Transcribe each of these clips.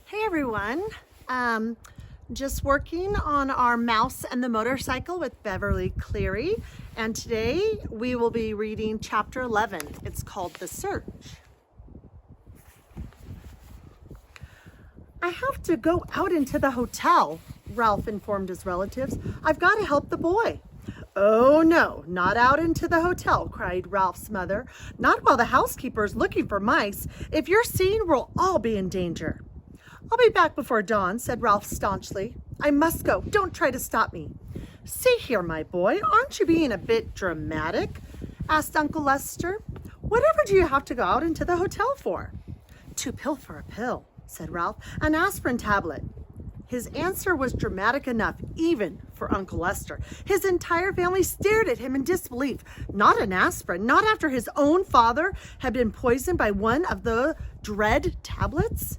Hey everyone, just working on our Mouse and the Motorcycle with Beverly Cleary, and today we will be reading chapter 11. It's called The Search. I have to go out into the hotel, Ralph informed his relatives. I've got to help the boy. Oh no, not out into the hotel, cried Ralph's mother. Not while the housekeeper is looking for mice. If you're seen, we'll all be in danger. I'll be back before dawn, said Ralph staunchly. I must go. Don't try to stop me. See here, my boy, aren't you being a bit dramatic? Asked Uncle Lester. Whatever do you have to go out into the hotel for? To pilfer a pill, said Ralph, an aspirin tablet. His answer was dramatic enough, even for Uncle Lester. His entire family stared at him in disbelief. Not an aspirin, not after his own father had been poisoned by one of the dread tablets.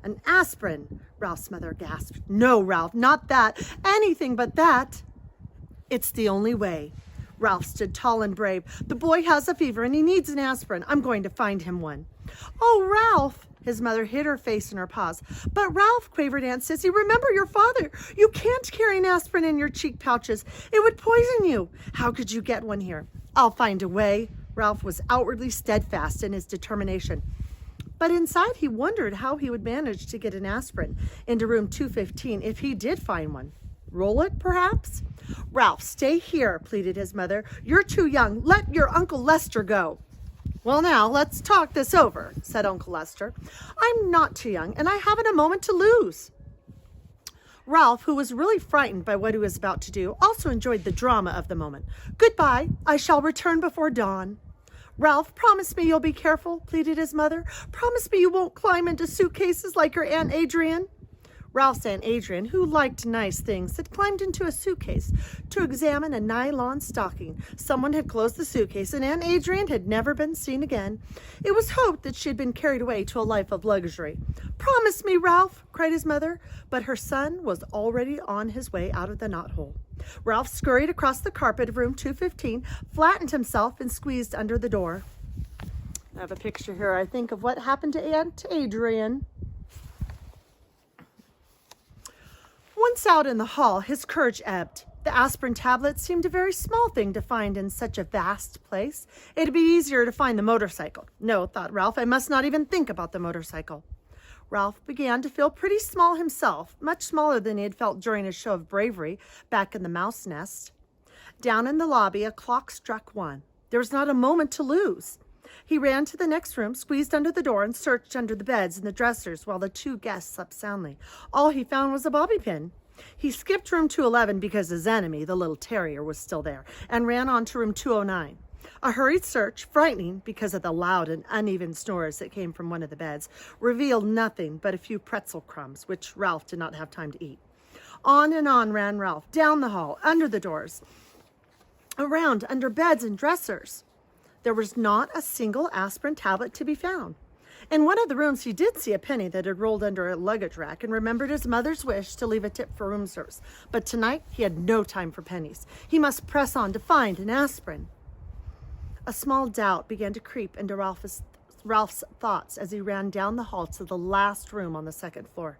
An aspirin, Ralph's mother gasped. No, Ralph, not that. Anything but that. It's the only way. Ralph stood tall and brave. The boy has a fever and he needs an aspirin. I'm going to find him one. Oh, Ralph, his mother hid her face in her paws. But Ralph, quavered Aunt Sissy, remember your father. You can't carry an aspirin in your cheek pouches. It would poison you. How could you get one here? I'll find a way. Ralph was outwardly steadfast in his determination. But inside, he wondered how he would manage to get an aspirin into room 215 if he did find one. Roll it, perhaps? Ralph, stay here, pleaded his mother. You're too young. Let your Uncle Lester go. Well, now, let's talk this over, said Uncle Lester. I'm not too young, and I haven't a moment to lose. Ralph, who was really frightened by what he was about to do, also enjoyed the drama of the moment. Goodbye. I shall return before dawn. Ralph, promise me you'll be careful, pleaded his mother. Promise me you won't climb into suitcases like your Aunt Adrian. Ralph's Aunt Adrian, who liked nice things, had climbed into a suitcase to examine a nylon stocking. Someone had closed the suitcase, and Aunt Adrian had never been seen again. It was hoped that she had been carried away to a life of luxury. Promise me, Ralph, cried his mother, but her son was already on his way out of the knothole. Ralph scurried across the carpet of room 215, flattened himself, and squeezed under the door. I have a picture here, I think, of what happened to Aunt Adrian. Once out in the hall, his courage ebbed. The aspirin tablet seemed a very small thing to find in such a vast place. It'd be easier to find the motorcycle. No, thought Ralph, I must not even think about the motorcycle. Ralph began to feel pretty small himself, much smaller than he had felt during his show of bravery back in the mouse nest. Down in the lobby, a clock struck 1. There was not a moment to lose. He ran to the next room, squeezed under the door, and searched under the beds and the dressers while the two guests slept soundly. All he found was a bobby pin. He skipped room 211 because his enemy, the little terrier, was still there, and ran on to room 209. A hurried search, frightening because of the loud and uneven snores that came from one of the beds, revealed nothing but a few pretzel crumbs, which Ralph did not have time to eat. On and on ran Ralph, down the hall, under the doors, around under beds and dressers. There was not a single aspirin tablet to be found. In one of the rooms, he did see a penny that had rolled under a luggage rack and remembered his mother's wish to leave a tip for room service. But tonight, he had no time for pennies. He must press on to find an aspirin. A small doubt began to creep into Ralph's thoughts as he ran down the hall to the last room on the second floor.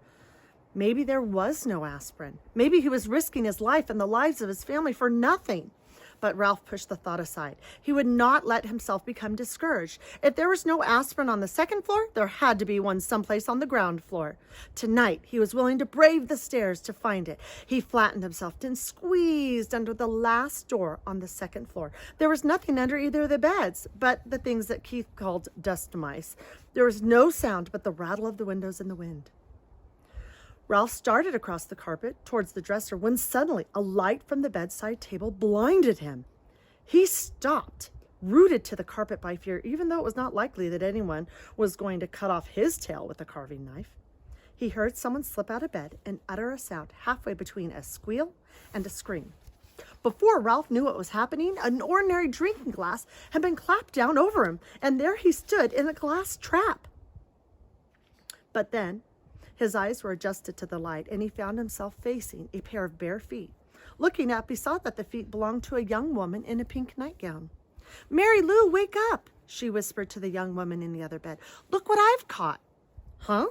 Maybe there was no aspirin. Maybe he was risking his life and the lives of his family for nothing. But Ralph pushed the thought aside. He would not let himself become discouraged. If there was no aspirin on the second floor, there had to be one someplace on the ground floor. Tonight, he was willing to brave the stairs to find it. He flattened himself and squeezed under the last door on the second floor. There was nothing under either of the beds but the things that Keith called dust mice. There was no sound but the rattle of the windows in the wind. Ralph started across the carpet towards the dresser when suddenly a light from the bedside table blinded him. He stopped, rooted to the carpet by fear, even though it was not likely that anyone was going to cut off his tail with a carving knife. He heard someone slip out of bed and utter a sound halfway between a squeal and a scream. Before Ralph knew what was happening, an ordinary drinking glass had been clapped down over him, and there he stood in a glass trap. But then his eyes were adjusted to the light, and he found himself facing a pair of bare feet. Looking up, he saw that the feet belonged to a young woman in a pink nightgown. Mary Lou, wake up, she whispered to the young woman in the other bed. Look what I've caught. Huh?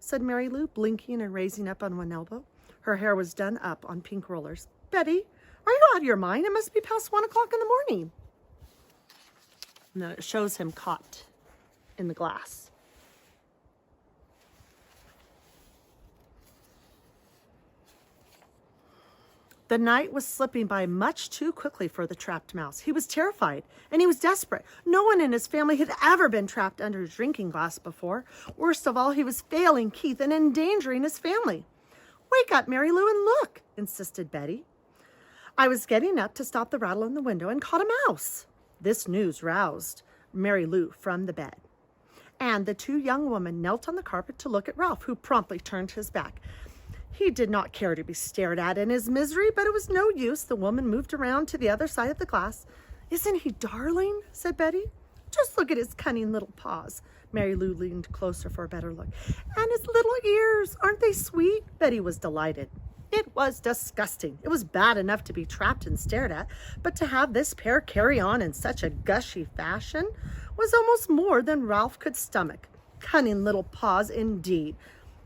said Mary Lou, blinking and raising up on one elbow. Her hair was done up on pink rollers. Betty, are you out of your mind? It must be past 1 o'clock in the morning. And then it shows him caught in the glass. The night was slipping by much too quickly for the trapped mouse. He was terrified, and he was desperate. No one in his family had ever been trapped under a drinking glass before. Worst of all, he was failing Keith and endangering his family. Wake up, Mary Lou, and look, insisted Betty. I was getting up to stop the rattle in the window and caught a mouse. This news roused Mary Lou from the bed, and the two young women knelt on the carpet to look at Ralph, who promptly turned his back. He did not care to be stared at in his misery, but it was no use. The woman moved around to the other side of the glass. Isn't he darling? Said Betty. Just look at his cunning little paws. Mary Lou leaned closer for a better look. And his little ears, aren't they sweet? Betty was delighted. It was disgusting. It was bad enough to be trapped and stared at, but to have this pair carry on in such a gushy fashion was almost more than Ralph could stomach. Cunning little paws indeed.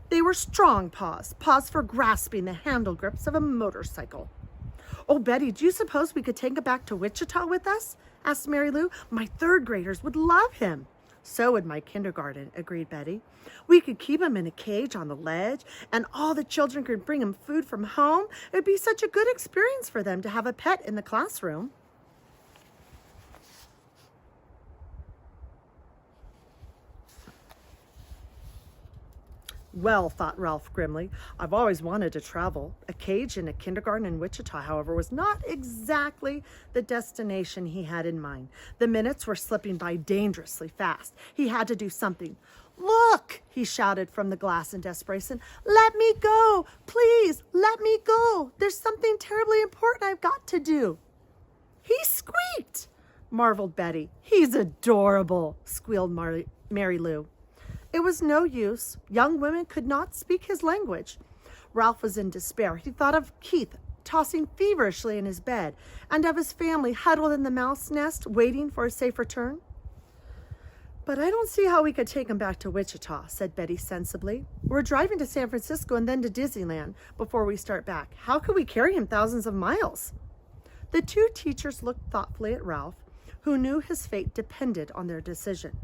They were strong paws, paws for grasping the handle grips of a motorcycle. Oh, Betty, do you suppose we could take him back to Wichita with us? Asked Mary Lou. My third graders would love him. So would my kindergarten, agreed Betty. We could keep him in a cage on the ledge, and all the children could bring him food from home. It would be such a good experience for them to have a pet in the classroom. Well, thought Ralph grimly, I've always wanted to travel. A cage in a kindergarten in Wichita, however, was not exactly the destination he had in mind. The minutes were slipping by dangerously fast. He had to do something. Look, he shouted from the glass in desperation. Let me go. Please, let me go. There's something terribly important I've got to do. He squeaked, marveled Betty. He's adorable, squealed Mary Lou. It was no use. Young women could not speak his language. Ralph was in despair. He thought of Keith tossing feverishly in his bed and of his family huddled in the mouse nest waiting for a safe return. But I don't see how we could take him back to Wichita, said Betty sensibly. We're driving to San Francisco and then to Disneyland before we start back. How could we carry him thousands of miles? The two teachers looked thoughtfully at Ralph, who knew his fate depended on their decision.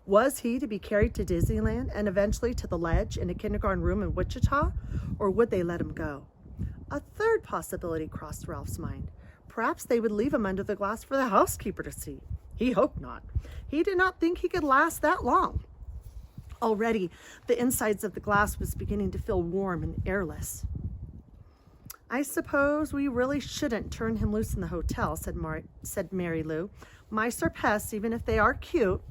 Was he to be carried to Disneyland and eventually to the ledge in a kindergarten room in Wichita, or would they let him go? A third possibility crossed Ralph's mind. Perhaps they would leave him under the glass for the housekeeper to see. He hoped not. He did not think he could last that long. Already, the insides of the glass was beginning to feel warm and airless. I suppose we really shouldn't turn him loose in the hotel, said Mary Lou. Mice are pests, even if they are cute.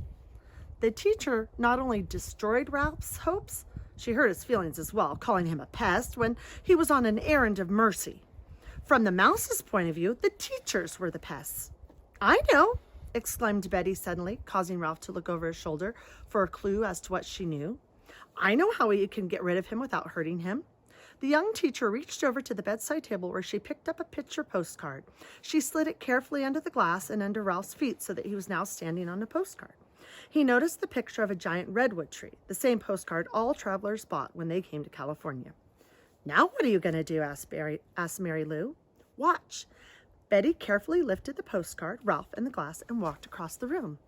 The teacher not only destroyed Ralph's hopes, she hurt his feelings as well, calling him a pest when he was on an errand of mercy. From the mouse's point of view, the teachers were the pests. I know, exclaimed Betty suddenly, causing Ralph to look over his shoulder for a clue as to what she knew. I know how we can get rid of him without hurting him. The young teacher reached over to the bedside table where she picked up a picture postcard. She slid it carefully under the glass and under Ralph's feet so that he was now standing on a postcard. He noticed the picture of a giant redwood tree, the same postcard all travelers bought when they came to California. Now what are you going to do? Asked Mary Lou. Watch. Betty carefully lifted the postcard, Ralph, and the glass and walked across the room.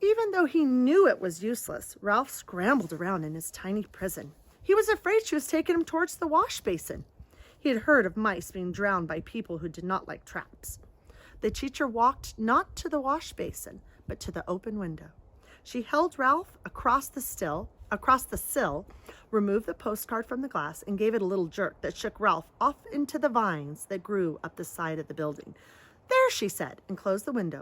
Even though he knew it was useless, Ralph scrambled around in his tiny prison. He was afraid she was taking him towards the wash basin. He had heard of mice being drowned by people who did not like traps. The teacher walked not to the wash basin, but to the open window. She held Ralph across the sill, removed the postcard from the glass, and gave it a little jerk that shook Ralph off into the vines that grew up the side of the building. There, she said, and closed the window.